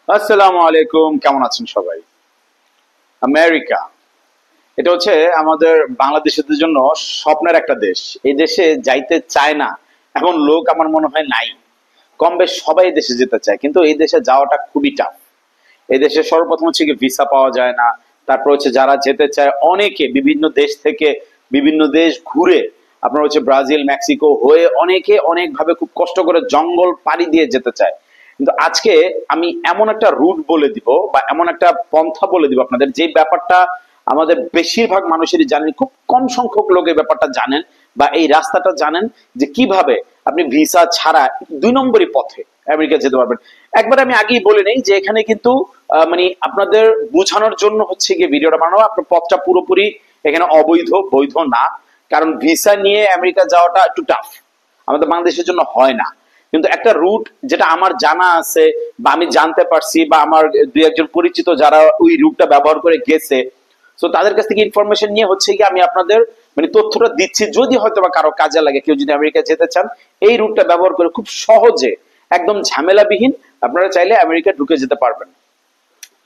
আসসালামু আলাইকুম, কেমন আছেন সবাই? আমেরিকা এটা হচ্ছে আমাদের বাংলাদেশিদের জন্য স্বপ্নের একটা দেশ। এই দেশে যাইতে চায় না এমন লোক আমার মনে হয় নাই। কম বেশ সবাই এই দেশে যেতে চায়, কিন্তু এই দেশে যাওয়াটা খুবই টাফ। এই দেশে সর্বপ্রথম হচ্ছে কি ভিসা পাওয়া যায় না। তারপর হচ্ছে যারা যেতে চায় অনেকে বিভিন্ন দেশ থেকে বিভিন্ন দেশ ঘুরে আপনার হচ্ছে ব্রাজিল মেক্সিকো হয়ে অনেকে অনেক ভাবে খুব কষ্ট করে জঙ্গল পাড়ি দিয়ে যেতে চায়। কিন্তু আজকে আমি এমন একটা রুট বলে দিব বা এমন একটা পন্থা বলে দিব আপনাদের, যে ব্যাপারটা আমাদের বেশিরভাগ মানুষেরই জানেন, খুব কম সংখ্যক লোক এই ব্যাপারটা জানেন বা এই রাস্তাটা জানেন, যে কিভাবে আপনি ভিসা ছাড়া 2 নম্বরই পথে আমেরিকা যেতে পারবেন। একবার আমি আগেই বলে নেই যে এখানে কিন্তু মানে আপনাদের বোঝানোর জন্য হচ্ছে গিয়ে ভিডিওটা বানানো। আপনার পথটা পুরোপুরি এখানে অবৈধ, বৈধ না। কারণ ভিসা নিয়ে আমেরিকা যাওয়াটা একটু টাফ, আমাদের বাংলাদেশের জন্য হয় না। কিন্তু একটা রুট যেটা আমার জানা আছে বা আমি জানতে পারছি বা আমার দুই একজন পরিচিত যারা ওই রুটটা ব্যবহার করে গেছে, তো তাদের কাছ থেকে ইনফরমেশন নিয়ে হচ্ছে কি আমি আপনাদের মানে তথ্যটা দিচ্ছি, যদি হয়তো বা কারো কাজে লাগে, কেউ যদি আমেরিকা যেতে চান এই রুটটা ব্যবহার করে খুব সহজে একদম ঝামেলাবিহীন আপনারা চাইলে আমেরিকা ঢুকে যেতে পারবেন।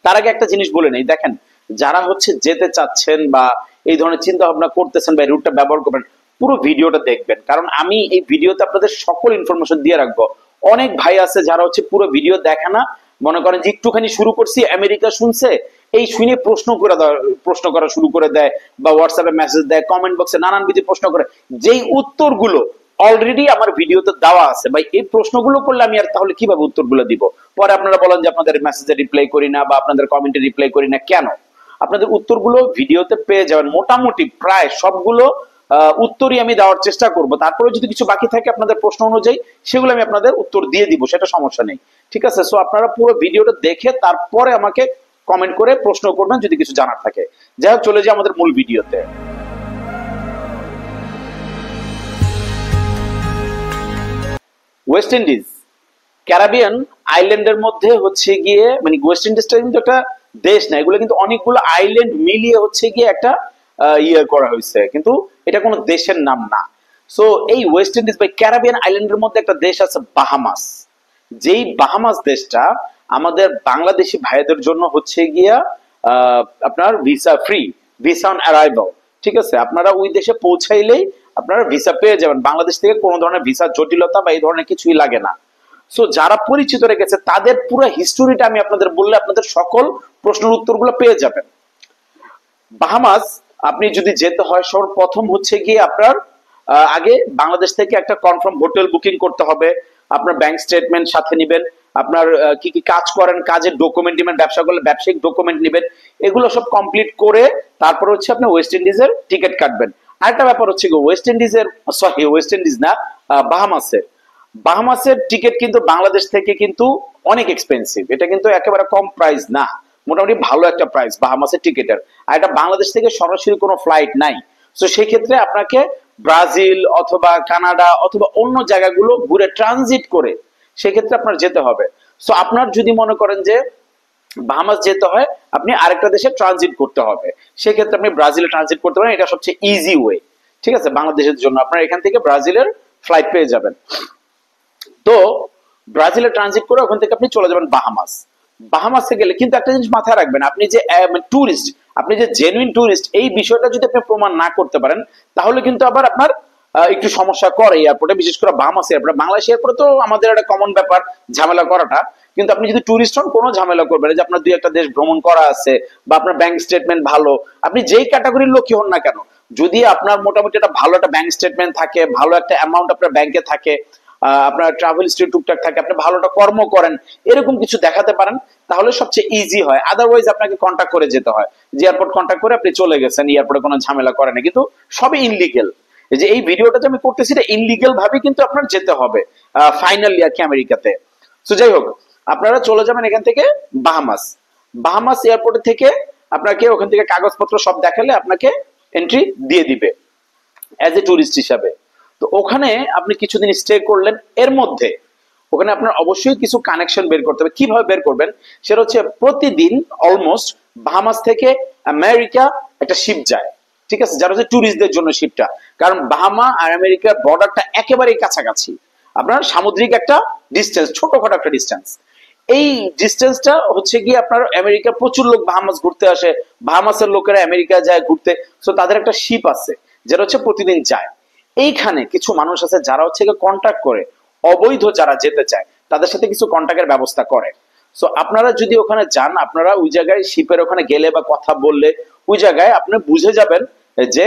তার আগে একটা জিনিস বলে নেই, দেখেন যারা হচ্ছে যেতে চাচ্ছেন বা এই ধরনের চিন্তা ভাবনা করতেছেন বা এই রুটটা ব্যবহার করবেন, পুরো ভিডিওটা দেখবেন, কারণ আমি এই ভিডিওতে আপনাদের সকল ইনফরমেশন দিয়ে রাখবো। অনেক ভাই আছে যারা হচ্ছে পুরো ভিডিও দেখে না, মনে করেন যে একটুখানি শুরু করছি আমেরিকা শুনছে, এই শুনে প্রশ্ন করা শুরু করে দেয় বা হোয়াটসঅ্যাপে মেসেজ দেয়, কমেন্ট বক্সে নানান বিধি প্রশ্ন করে, যেই উত্তরগুলো অলরেডি আমার ভিডিওতে দেওয়া আছে। ভাই এই প্রশ্নগুলো করলে আমি আর তাহলে কিভাবে উত্তরগুলো দিব? পরে আপনারা বলেন যে আপনাদের মেসেজে রিপ্লাই করি না বা আপনাদের কমেন্টে রিপ্লাই করি না কেন? আপনাদের উত্তরগুলো ভিডিওতে পেয়ে যাবেন, মোটামুটি প্রায় সবগুলো উত্তরই আমি দেওয়ার চেষ্টা করব। তারপরে যদি কিছু বাকি থাকে আপনাদের প্রশ্ন অনুযায়ী, সেগুলো আমি আপনাদের উত্তর দিয়ে দিব, সেটা সমস্যা নেই। ঠিক আছে, সো আপনারা পুরো ভিডিওটা দেখে তারপরে আমাকে কমেন্ট করে প্রশ্ন করবেন যদি কিছু জানার থাকে। যাই হোক, চলে যাই আমাদের মূল ভিডিওতে। ওয়েস্ট ইন্ডিজ ক্যারাবিয়ান আইল্যান্ডের মধ্যে হচ্ছে গিয়ে, মানে ওয়েস্ট ইন্ডিজটা কিন্তু একটা দেশ না, এগুলো কিন্তু অনেকগুলো আইল্যান্ড মিলিয়ে হচ্ছে গিয়ে একটা ইয়ে করা হয়েছে, কিন্তু এটা কোনো দেশের নাম না। সো এই ওয়েস্ট ইন্ডিজ বা ক্যারাবিয়ান আইল্যান্ডের মধ্যে একটা দেশ আছে বাহামাস। যেই বাহামাস দেশটা আমাদের বাংলাদেশি ভাইদের জন্য হচ্ছে গিয়া আপনার visa free, visa on arrival. ঠিক আছে, আপনারা ওই দেশে পৌঁছাইলেই আপনারা ভিসা পেয়ে যাবেন, বাংলাদেশ থেকে কোনো ধরনের ভিসা জটিলতা বা এই ধরনের কিছুই লাগে না। সো যারা পরিচিত রেখেছে তাদের পুরো হিস্টোরিটা আমি আপনাদের বললে আপনাদের সকল প্রশ্নের উত্তরগুলো পেয়ে যাবেন। বাহামাস আপনি যদি যেতে হয়, সর্বপ্রথম হচ্ছে গিয়ে আপনার আগে বাংলাদেশ থেকে একটা কনফার্ম হোটেল বুকিং করতে হবে। আপনার ব্যাংক স্টেটমেন্ট সাথে নেবেন, আপনার কি কি কাজ করেন কাজের ডকুমেন্ট নেবেন, ব্যবসা করলে ব্যবসায়িক ডকুমেন্ট নেবেন, এগুলো সব কমপ্লিট করে তারপর হচ্ছে আপনি ওয়েস্ট ইন্ডিজের টিকিট কাটবেন। আরেকটা ব্যাপার হচ্ছে ওয়েস্ট ইন্ডিজের, সরি ওয়েস্ট ইন্ডিজ না, বাহামাসের বাহামাসের টিকিট কিন্তু বাংলাদেশ থেকে কিন্তু অনেক এক্সপেন্সিভ, এটা কিন্তু একেবারে কম প্রাইস না, মোটামুটি ভালো একটা প্রাইস বাহামাসের টিকিটের। আর এটা বাংলাদেশ থেকে সরাসরি কোনো ফ্লাইট নাই। তো সেই ক্ষেত্রে আপনাকে ব্রাজিল অথবা কানাডা অথবা অন্য জায়গাগুলো ঘুরে ট্রানজিট করে সেক্ষেত্রে আপনার যেতে হবে। সো আপনার যদি মনে করেন যে বাহামাস যেতে হয়, আপনি আরেকটা দেশে ট্রানজিট করতে হবে, সেক্ষেত্রে আপনি ব্রাজিলে ট্রানজিট করতে পারেন, এটা সবচেয়ে ইজি ওয়ে। ঠিক আছে, বাংলাদেশের জন্য আপনার এখান থেকে ব্রাজিলের ফ্লাইট পেয়ে যাবেন। তো ব্রাজিলে ট্রানজিট করে ওখান থেকে আপনি চলে যাবেন বাহামাস। বাহামাসে গেলে কিন্তু একটা জিনিস মাথায় রাখবেন, আপনি যে ট্যুরিস্ট, আপনি যে জেনুইন ট্যুরিস্ট, এই বিষয়টা যদি আপনি প্রমাণ না করতে পারেন তাহলে কিন্তু আবার আপনার একটু সমস্যা করে এয়ারপোর্টে, বিশেষ করে বাহামাস এয়ারপোর্টে। বাংলাদেশ এয়ারপোর্টে তো আমাদের একটা কমন ব্যাপার ঝামেলা করাটা, কিন্তু আপনি যদি ট্যুরিস্ট হন কোনো ঝামেলা করবেন না, যে আপনার দুই একটা দেশ ভ্রমণ করা আছে বা আপনার ব্যাংক স্টেটমেন্ট ভালো, আপনি যেই ক্যাটাগরির লোকই হন না কেন, যদি আপনার মোটামুটি একটা ভালো একটা ব্যাংক স্টেটমেন্ট থাকে, ভালো একটা অ্যামাউন্ট আপনার ব্যাংকে থাকে, আপনার ট্রাভেল হিস্ট্রি টুকটাক থাকে, আপনি ভালোটা কর্ম করেন, এরকম কিছু দেখাতে পারেন, তাহলে সবচেয়ে ইজি হয়। আদারওয়াইজ আপনাকে কন্ট্যাক্ট করে যেতে হয়, যে এয়ারপোর্ট কন্ট্যাক্ট করে আপনি চলে গেছেন, এয়ারপোর্টে কোনো ঝামেলা করে না, কিন্তু সবই ইনলিগেল। এই যে এই ভিডিওটা যে আমি করতেছি এটা ইনলিগেল ভাবে কিন্তু আপনার যেতে হবে ফাইনালি আর কি আমেরিকাতে। তো যাই হোক, আপনারা চলে যাবেন এখান থেকে বাহামাস। বাহামাস এয়ারপোর্ট থেকে আপনাকে ওখান থেকে কাগজপত্র সব দেখালে আপনাকে এন্ট্রি দিয়ে দিবে অ্যাজ এ টুরিস্ট হিসাবে। তো ওখানে আপনি কিছুদিন স্টে করলেন, এর মধ্যে ওখানে আপনার অবশ্যই কিছু কানেকশন বের করতে হবে। কিভাবে বের করবেন সেটা হচ্ছে প্রতিদিন অলমোস্ট বাহামাস থেকে আমেরিকা একটা শিপ যায়। ঠিক আছে, যারা হচ্ছে ট্যুরিস্টদের জন্য শিপটা, কারণ বাহামা আর আমেরিকার বর্ডারটা একেবারেই কাছাকাছি, আপনার সামুদ্রিক একটা ডিস্টেন্স, ছোটখাটো একটা ডিস্টেন্স। এই ডিস্টেন্সটা হচ্ছে গিয়ে আপনার আমেরিকা প্রচুর লোক বাহামাস ঘুরতে আসে, বাহামাসের লোকেরা আমেরিকা যায় ঘুরতে, সো তাদের একটা শিপ আছে যেটা হচ্ছে প্রতিদিন যায়। এইখানে কিছু মানুষ আছে যারা হচ্ছে গিয়ে কন্ট্যাক্ট করে, অবৈধ যারা যেতে চায় তাদের সাথে কিছু কন্ট্যাক্টের ব্যবস্থা করে। সো আপনারা যদি ওখানে যান, আপনারা ওই জায়গায় শিপের ওখানে গেলে বা কথা বললে ওই জায়গায় আপনি বুঝে যাবেন যে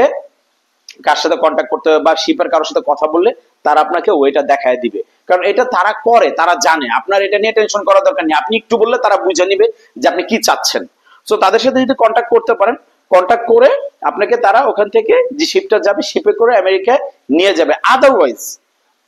কার সাথে কন্ট্যাক্ট করতে হবে, বা শিপের কারোর সাথে কথা বললে তারা আপনাকে ওইটা দেখায় দিবে। কারণ এটা তারা করে, তারা জানে, আপনার এটা নিয়ে টেনশন করার দরকার নেই। আপনি একটু বললে তারা বুঝে নিবে যে আপনি কি চাচ্ছেন। সো তাদের সাথে যদি কন্ট্যাক্ট করতে পারেন, কন্ট্যাক্ট করে আপনাকে তারা ওখান থেকে যে শিপটা যাবে শিপে করে আমেরিকায় নিয়ে যাবে। আদারওয়াইজ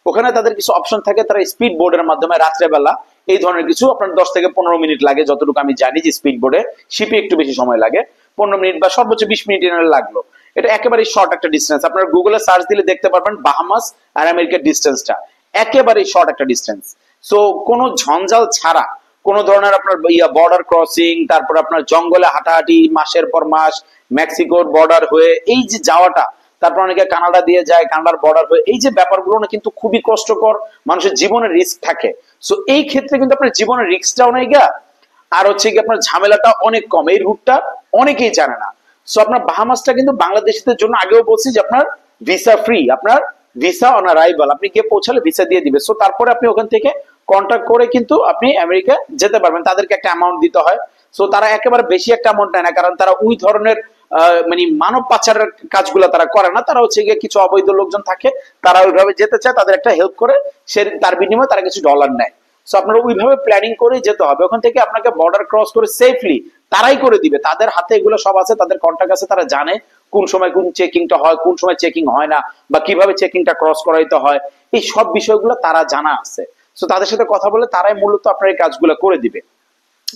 ওখানে তাদের কিছু অপশন থাকে, তারা স্পিড বোর্ডের মাধ্যমে রাত্রেবেলা এই ধরনের কিছু, আপনার 10 থেকে 15 মিনিট লাগে যতটুকু আমি জানি, যে স্পিড বোর্ডে শিপে একটু বেশি সময় লাগে, 15 মিনিট বা সর্বোচ্চ 20 মিনিট লাগলো। এটা একেবারে শর্ট একটা ডিস্টেন্স, আপনার গুগলে সার্চ দিলে দেখতে পারবেন বাহামাস আর আমেরিকার ডিস্টেন্সটা একেবারে শর্ট একটা ডিস্টেন্স। সো কোনো ঝঞ্ঝাল ছাড়া, কোন ধরনের আপনার বর্ডার ক্রসিং, তারপর আপনার জঙ্গলে হাঁটাহাঁটি মাসের পর মাস, মেক্সিকোর বর্ডার হয়ে এই যে যাওয়াটা, তারপর অনেকে কানাডা দিয়ে যায়, কানাডার বর্ডার হয়ে, এই যে ব্যাপারগুলো না কিন্তু খুবই কষ্টকর, মানুষের জীবনের রিস্ক থাকে। সো এই ক্ষেত্রে কিন্তু আপনার জীবনের রিস্কটাও নেই গা, আর হচ্ছে কি আপনার ঝামেলাটা অনেক কম। এই রুটটা অনেকেই জানে না। সো আপনার বাহামাসটা কিন্তু বাংলাদেশিদের জন্য, আগেও বলছি যে আপনার ভিসা ফ্রি, আপনার ভিসা অন অ্যারাইভাল, আপনি গিয়ে পৌঁছালে ভিসা দিয়ে দিবে। সো তারপরে আপনি ওখান থেকে কন্ট্যাক্ট করে কিন্তু আপনি আমেরিকা যেতে পারবেন। তাদেরকে একটা অ্যামাউন্ট দিতে হয়। সো তারা একেবারে বেশি একটা অ্যামাউন্ট নেয় না, কারণ তারা ওই ধরনের মানে মানব পাচারের কাজগুলো তারা করে না। তারা হচ্ছে গিয়ে কিছু অবৈধ লোকজন থাকে, তারা ওইভাবে যেতে চায়, তাদের একটা হেল্প করে, সে তার বিনিময়ে তারা কিছু ডলার নেয়। সো আপনারা ওইভাবে প্ল্যানিং করে যেতে হবে। ওখান থেকে আপনাকে বর্ডার ক্রস করে সেফলি তারাই করে দিবে, তাদের হাতে এগুলো সব আছে, তাদের কন্ট্যাক্ট আছে, তারা জানে কোন সময় কোন চেকিংটা হয়, কোন সময় চেকিং হয় না, বা কিভাবে চেকিংটা ক্রস করাইতে হয়, এই সব বিষয়গুলো তারা জানা আছে। সো তাদের সাথে কথা বলে তারাই মূলত আপনার এই কাজগুলো করে দিবে।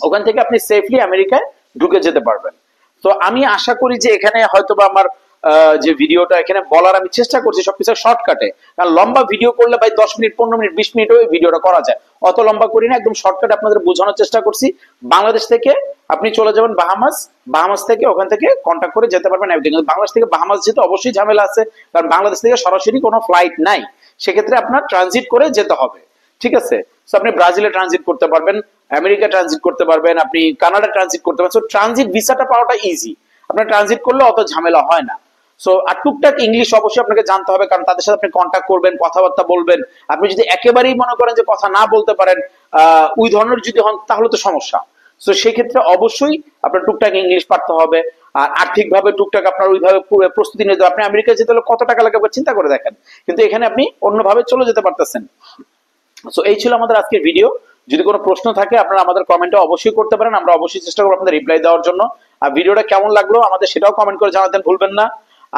ওখান থেকে আপনি সেফলি আমেরিকায় ঢুকে যেতে পারবেন। তো আমি আশা করি যে এখানে হয়তোবা আমার যে ভিডিওটা এখানে বলার আমি চেষ্টা করছি সবকিছু শর্টকাটে, কারণ লম্বা ভিডিও করলে ভাই 10 মিনিট 15 মিনিট 20 মিনিট ওই ভিডিওটা করা যায়, অত লম্বা করি না, একদম শর্টকাট আপনাদের বোঝানোর চেষ্টা করছি। বাংলাদেশ থেকে আপনি চলে যাবেন বাহামাস, বাহামাস থেকে ওখান থেকে কন্ট্যাক্ট করে যেতে পারবেন এভরিথিং। কিন্তু বাংলাদেশ থেকে বাহামাস যেতে অবশ্যই ঝামেলা আছে, কারণ বাংলাদেশ থেকে সরাসরি কোনো ফ্লাইট নাই, সেক্ষেত্রে আপনার ট্রানজিট করে যেতে হবে। ঠিক আছে, সো আপনি ব্রাজিলে ট্রানজিট করতে পারবেন, আমেরিকা ট্রানজিট করতে পারবেন, আপনি কানাডা ট্রানজিট করতে পারবেন। সো ট্রানজিট ভিসাটা পাওয়াটা ইজি, আপনার ট্রানজিট করলে অত ঝামেলা হয় না। সো আর টুকটাক ইংলিশ অবশ্যই আপনাকে জানতে হবে, কারণ তাদের সাথে আপনি কন্ট্যাক্ট করবেন, কথাবার্তা বলবেন। আপনি যদি একেবারেই মনে করেন যে কথা না বলতে পারেন, ওই ধরনের যদি হন, তাহলে তো সমস্যা। সো সেই ক্ষেত্রে অবশ্যই আপনার টুকটাক ইংলিশ পারতে হবে, আর আর্থিকভাবে টুকটাক আপনার ওইভাবে প্রস্তুতি নিতে হবে। আপনি আমেরিকা যেতে হলে কত টাকা লাগবে চিন্তা করে দেখেন, কিন্তু এখানে আপনি অন্যভাবে চলে যেতে পারতেছেন। সো এই ছিল আমাদের আজকের ভিডিও। যদি কোনো প্রশ্ন থাকে আপনারা আমাদের কমেন্টে অবশ্যই করতে পারেন, আমরা অবশ্যই চেষ্টা করবো আপনাদের রিপ্লাই দেওয়ার জন্য। আর ভিডিওটা কেমন লাগলো আমাদের সেটাও কমেন্ট করে জানাতে ভুলবেন না।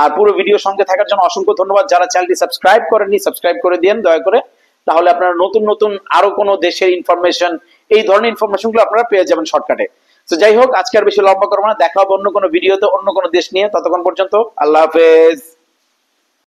আর পুরো ভিডিও সঙ্গে থাকার জন্য অসংখ্য ধন্যবাদ। যারা চ্যানেলটি সাবস্ক্রাইব করেননি, সাবস্ক্রাইব করে দিন দয়া করে, তাহলে আপনারা নতুন নতুন আরো কোনো দেশের ইনফরমেশন, এই ধরনের ইনফরমেশন গুলো আপনারা পেয়ে যাবেন শর্টকাটে। তো যাই হোক, আজকে আর বেশি লম্বা করবো না, দেখা হবে অন্য কোনো ভিডিওতে অন্য কোনো দেশ নিয়ে। ততক্ষণ পর্যন্ত আল্লাহ হাফেজ।